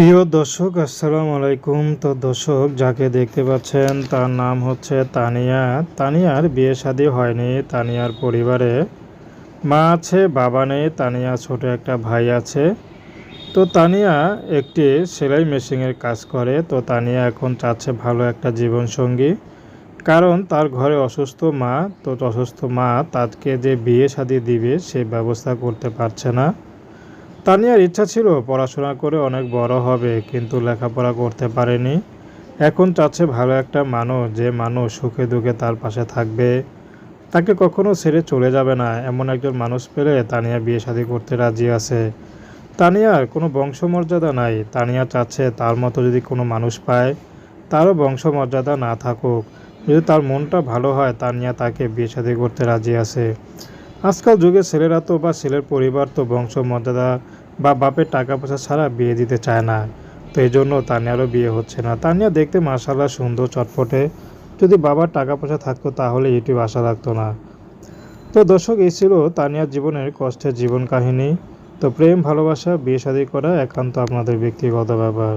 প্রিয় দর্শক, আসসালামু আলাইকুম। তো দর্শক, যাকে দেখতে পাচ্ছেন তার নাম হচ্ছে তানিয়া। তানিয়ার বিয়ে শাদী হয়নি। তানিয়ার পরিবারে মা আছে, বাবা নেই। তানিয়া ছোট একটা ভাই আছে। তো তানিয়া একটি সেলাই মেশিনের কাজ করে। তো তানিয়া এখন চাচ্ছে ভালো একটা জীবনসঙ্গী, কারণ তার ঘরে অসুস্থ মা। তো অসুস্থ মা তাকে যে বিয়ে শাদী দিবে সে ব্যবস্থা করতে পারছে না। তানিয়ার ইচ্ছা ছিল পড়াশোনা করে অনেক বড় হবে, কিন্তু লেখাপড়া করতে পারেনি। এখন চাচ্ছে ভালো একটা মানুষ, যে মানুষ সুখে দুঃখে তার পাশে থাকবে, তাকে কখনো ছেড়ে চলে যাবে না, এমন একজন মানুষ পেলে তানিয়া বিয়ে শাদী করতে রাজি আছে। তানিয়ার কোনো বংশমর্যাদা নাই। তানিয়া চাচ্ছে তার মতো যদি কোনো মানুষ পায়, তারও বংশমর্যাদা না থাকুক, যদি তার মনটা ভালো হয়, তানিয়া তাকে বিয়ে শাদী করতে রাজি আছে। আজকাল যুগে ছেলেরা তো বা ছেলের পরিবার তো বংশমর্যাদা বা বাপের টাকা পয়সা ছাড়া বিয়ে দিতে চায় না। তো এই জন্য তানিয়ারও বিয়ে হচ্ছে না। তানিয়া দেখতে মাশাআল্লাহ সুন্দর, চটপটে। যদি বাবার টাকা পয়সা থাকতো তাহলে ইউটিউব আসা লাগতো না। তো দর্শক, এই ছিল তানিয়ার জীবনের কষ্টের জীবন কাহিনী। তো প্রেম, ভালোবাসা, বিয়ে শাদী করা একান্ত আপনাদের ব্যক্তিগত ব্যাপার।